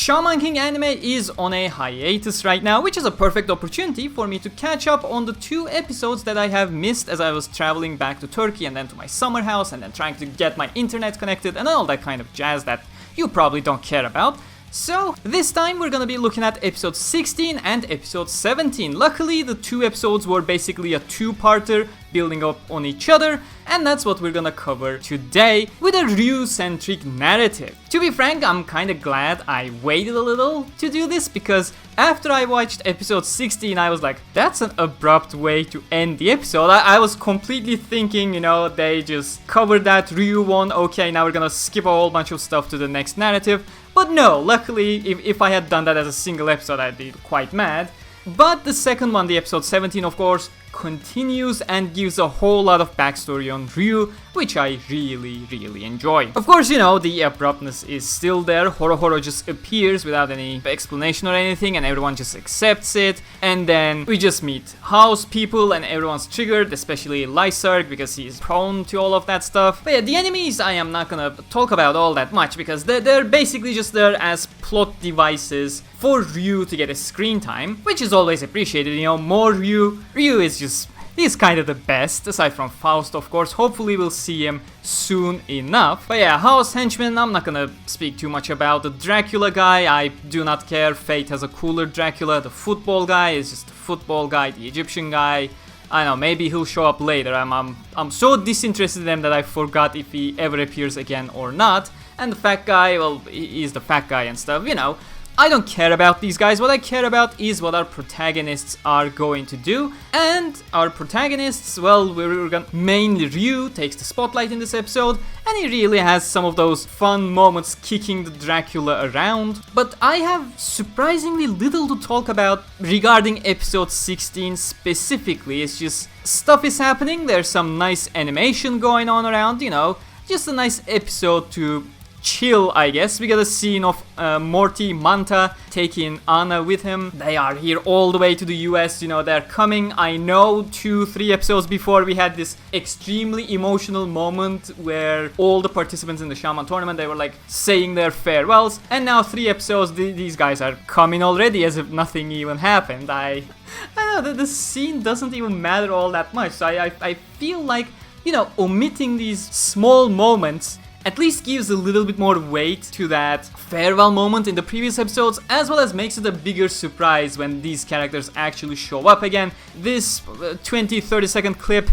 Shaman King anime is on a hiatus right now, which is a perfect opportunity for me to catch up on the 2 episodes that I have missed as I was traveling back to Turkey and then to my summer house and then trying to get my internet connected and all that kind of jazz that you probably don't care about. So, this time we're gonna be looking at episode 16 and episode 17. Luckily, the 2 episodes were basically a 2-parter building up on each other, and that's what we're gonna cover today with a Ryu-centric narrative. To be frank, I'm kinda glad I waited a little to do this because after I watched episode 16, I was like, that's an abrupt way to end the episode. I was completely thinking, they just covered that, Ryu won, okay, now we're gonna skip a whole bunch of stuff to the next narrative. But no, luckily, if I had done that as a single episode, I'd be quite mad. But the second one, the episode 17, of course, continues and gives a whole lot of backstory on Ryu, which I really enjoy. Of course, the abruptness is still there. Horo just appears without any explanation or anything, and everyone just accepts it. And then we just meet house people, and everyone's triggered, especially Lysark, because he's prone to all of that stuff. But yeah, the enemies, I am not gonna talk about all that much, because they're basically just there as plot devices for Ryu to get a screen time, which is always appreciated. More Ryu is he's kind of the best, aside from Faust, of course. Hopefully we'll see him soon enough. But yeah, House Henchman, I'm not gonna speak too much about. The Dracula guy, I do not care. Fate has a cooler Dracula. The football guy is just a football guy. The Egyptian guy, I don't know, maybe he'll show up later. I'm so disinterested in him that I forgot if he ever appears again or not. And the fat guy, well, he's the fat guy and stuff, I don't care about these guys. What I care about is what our protagonists are going to do. And our protagonists, well, mainly Ryu takes the spotlight in this episode, and he really has some of those fun moments kicking the Dracula around. But I have surprisingly little to talk about regarding episode 16 specifically. It's just stuff is happening, there's some nice animation going on around, just a nice episode to chill, I guess. We got a scene of Morty Manta taking Anna with him. They are here all the way to the US, they're coming. I know 2-3 episodes before we had this extremely emotional moment where all the participants in the Shaman tournament, they were like saying their farewells, and now 3 episodes, these guys are coming already as if nothing even happened. I know that the scene doesn't even matter all that much, so I feel like, omitting these small moments at least gives a little bit more weight to that farewell moment in the previous episodes, as well as makes it a bigger surprise when these characters actually show up again. This 20-30 second clip,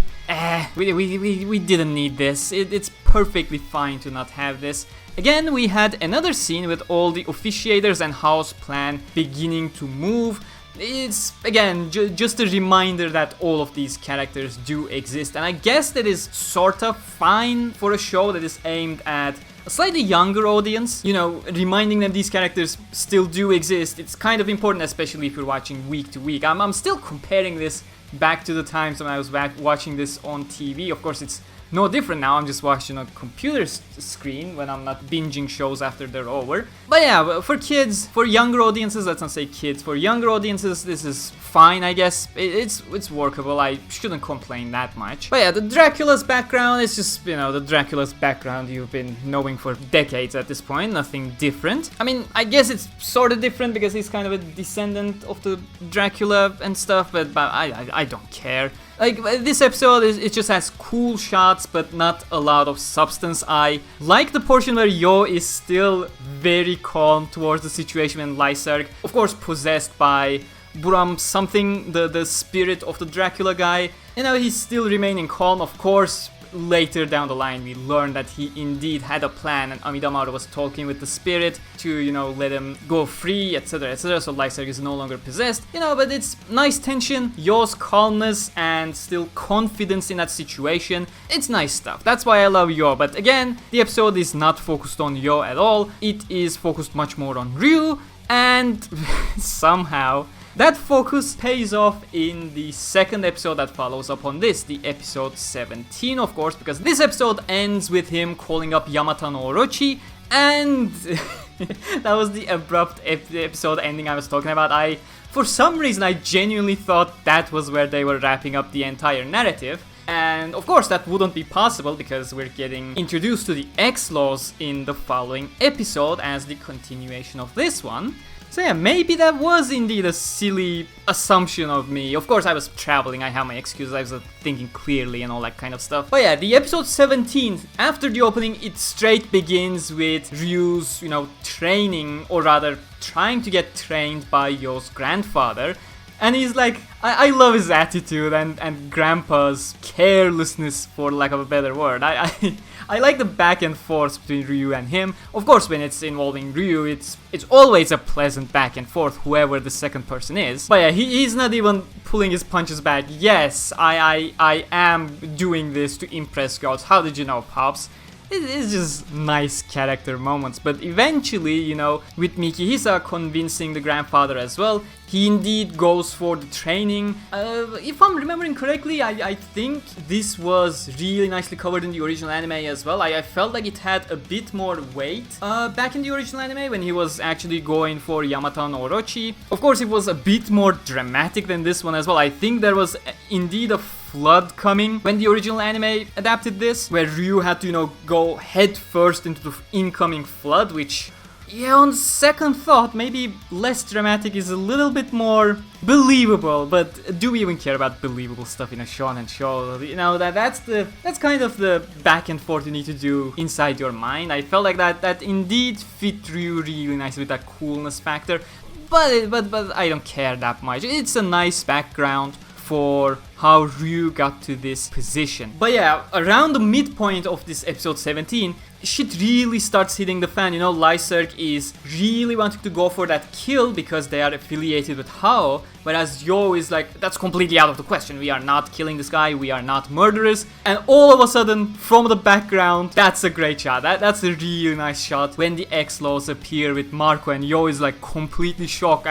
we didn't need this. It's perfectly fine to not have this. Again, we had another scene with all the officiators and house plan beginning to move. It's, again, just a reminder that all of these characters do exist, and I guess that is sort of fine for a show that is aimed at a slightly younger audience. Reminding them these characters still do exist. It's kind of important, especially if you're watching week to week. I'm still comparing this back to the times when I was watching this on TV. Of course, it's no different now. I'm just watching a computer screen when I'm not binging shows after they're over. But yeah, for kids, for younger audiences, let's not say kids, for younger audiences, this is fine, I guess. It's workable. I shouldn't complain that much. But yeah, the Dracula's background is just, the Dracula's background you've been knowing for decades at this point. Nothing different. I mean, I guess it's sort of different because he's kind of a descendant of the Dracula and stuff, but I don't care. Like, this episode, it just has cool shots, but not a lot of substance. I like the portion where Yoh is still very calm towards the situation when Lysark, of course possessed by Buram something, the spirit of the Dracula guy. He's still remaining calm. Of course, later down the line we learn that he indeed had a plan, and Amidamaru was talking with the spirit to, let him go free, etc, so Lysark is no longer possessed, but it's nice tension, Yoh's calmness and still confidence in that situation. It's nice stuff. That's why I love Yoh. But again, the episode is not focused on Yoh at all. It is focused much more on Ryu, and somehow that focus pays off in the second episode that follows up on this, the episode 17, of course, because this episode ends with him calling up Yamata no Orochi, and that was the abrupt episode ending I was talking about. For some reason, I genuinely thought that was where they were wrapping up the entire narrative, And of course that wouldn't be possible because we're getting introduced to the X-Laws in the following episode as the continuation of this one. So yeah, maybe that was indeed a silly assumption of me. Of course I was traveling, I have my excuses, I was thinking clearly and all that kind of stuff. But yeah, the episode 17, after the opening, it straight begins with Ryu's, training, or rather trying to get trained by Yoh's grandfather. And he's like, I love his attitude and Grandpa's carelessness, for lack of a better word. I like the back and forth between Ryu and him. Of course, when it's involving Ryu, it's always a pleasant back and forth, whoever the second person is. But yeah, he's not even pulling his punches back. Yes, I am doing this to impress girls. How did you know, Pops? It's just nice character moments, but eventually, with Mikihisa convincing the grandfather as well, he indeed goes for the training. If I'm remembering correctly, I think this was really nicely covered in the original anime as well. I felt like it had a bit more weight back in the original anime when he was actually going for Yamata no Orochi. Of course, it was a bit more dramatic than this one as well. I think there was indeed a flood coming when the original anime adapted this, where Ryu had to, go head first into the incoming flood, which, yeah, on second thought, maybe less dramatic is a little bit more believable. But do we even care about believable stuff in a shonen show? That's kind of the back and forth you need to do inside your mind. I felt like that indeed fit Ryu really nicely with that coolness factor, but I don't care that much. It's a nice background for how Ryu got to this position. But yeah, around the midpoint of this episode 17, shit really starts hitting the fan. Lyserk is really wanting to go for that kill because they are affiliated with Hao, whereas Yoh is like, that's completely out of the question. We are not killing this guy, we are not murderers. And all of a sudden, from the background, that's a great shot. That's a really nice shot when the X-Laws appear with Marco, and Yoh is like completely shocked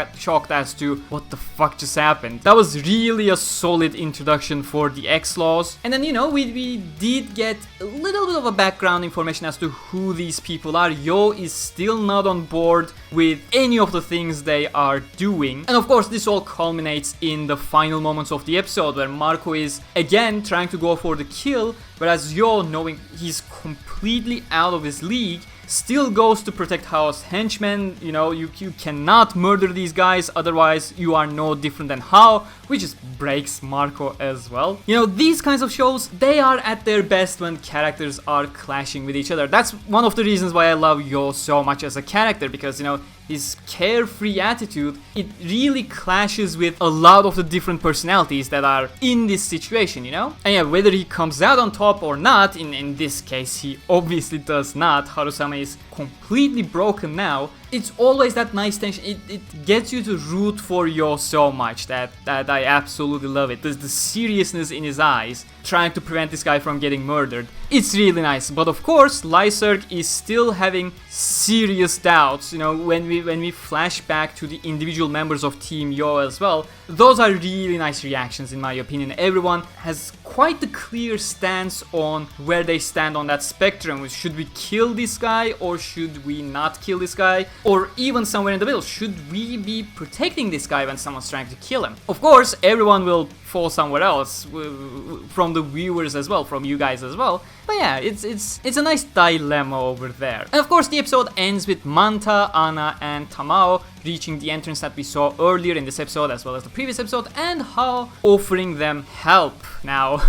as to what the fuck just happened. That was really a solid introduction for the X-Laws. And then, we did get a little bit of a background information as to who these people are. Yoh is still not on board with any of the things they are doing. And of course, this all culminates in the final moments of the episode where Marco is again trying to go for the kill, whereas Yoh, knowing he's completely out of his league, still goes to protect Hao's henchmen. You cannot murder these guys, otherwise you are no different than Hao, which just breaks Marco as well. These kinds of shows, they are at their best when characters are clashing with each other. That's one of the reasons why I love Yoh so much as a character, because his carefree attitude, it really clashes with a lot of the different personalities that are in this situation, And yeah, whether he comes out on top or not, in this case he obviously does not. Harusame is completely broken now. It's always that nice tension. It gets you to root for Yoh so much that I absolutely love it. There's the seriousness in his eyes, trying to prevent this guy from getting murdered. It's really nice. But of course, Lyserg is still having serious doubts. When we flash back to the individual members of Team Yoh as well, those are really nice reactions in my opinion. Everyone has quite a clear stance on where they stand on that spectrum. Should we kill this guy or should we not kill this guy? Or even somewhere in the middle, should we be protecting this guy when someone's trying to kill him? Of course, everyone will fall somewhere else, from the viewers as well, from you guys as well. But yeah, it's a nice dilemma over there. And of course, the episode ends with Manta, Ana, and Tamao reaching the entrance that we saw earlier in this episode as well as the previous episode, and Hao offering them help. Now,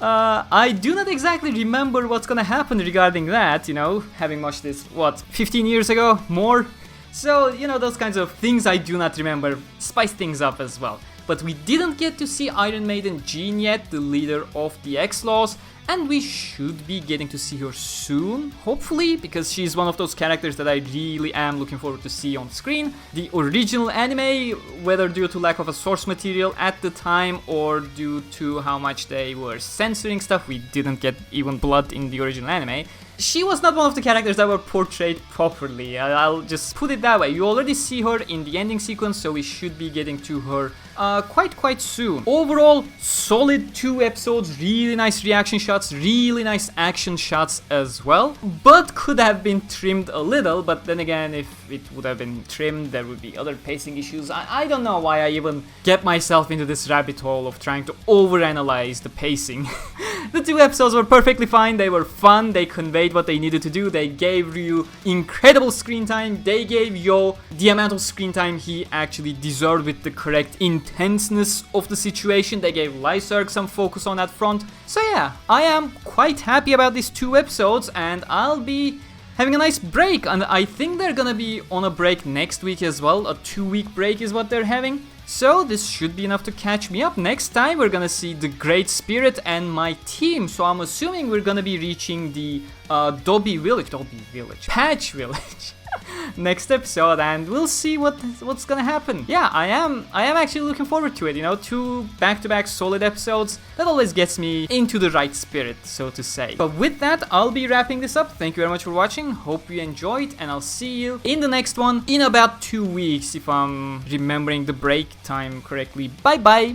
I do not exactly remember what's gonna happen regarding that, having watched this, 15 years ago? More? So, those kinds of things I do not remember spice things up as well. But we didn't get to see Iron Maiden Jean yet, the leader of the X-Laws, and we should be getting to see her soon, hopefully, because she's one of those characters that I really am looking forward to see on screen. The original anime, whether due to lack of a source material at the time or due to how much they were censoring stuff, we didn't get even blood in the original anime. She was not one of the characters that were portrayed properly. I'll just put it that way. You already see her in the ending sequence, so we should be getting to her quite soon. Overall, solid 2 episodes, really nice reaction shots shots, really nice action shots as well, but could have been trimmed a little. But then again, if it would have been trimmed, there would be other pacing issues. I don't know why I even get myself into this rabbit hole of trying to overanalyze the pacing. The 2 episodes were perfectly fine, they were fun, they conveyed what they needed to do, they gave Ryu incredible screen time, they gave Yoh the amount of screen time he actually deserved with the correct intenseness of the situation, they gave Lyserg some focus on that front. So yeah, I am quite happy about these 2 episodes, and I'll be having a nice break, and I think they're gonna be on a break next week as well. A 2-week break is what they're having. So this should be enough to catch me up. Next time we're gonna see the Great Spirit and my team. So I'm assuming we're gonna be reaching the Patch Village next episode, and we'll see what's gonna happen. Yeah, I am actually looking forward to it. You know, 2 back-to-back solid episodes, that always gets me into the right spirit, so to say. But with that, I'll be wrapping this up. Thank you very much for watching, hope you enjoyed, and I'll see you in the next one in about 2 weeks, if I'm remembering the break time correctly. Bye bye.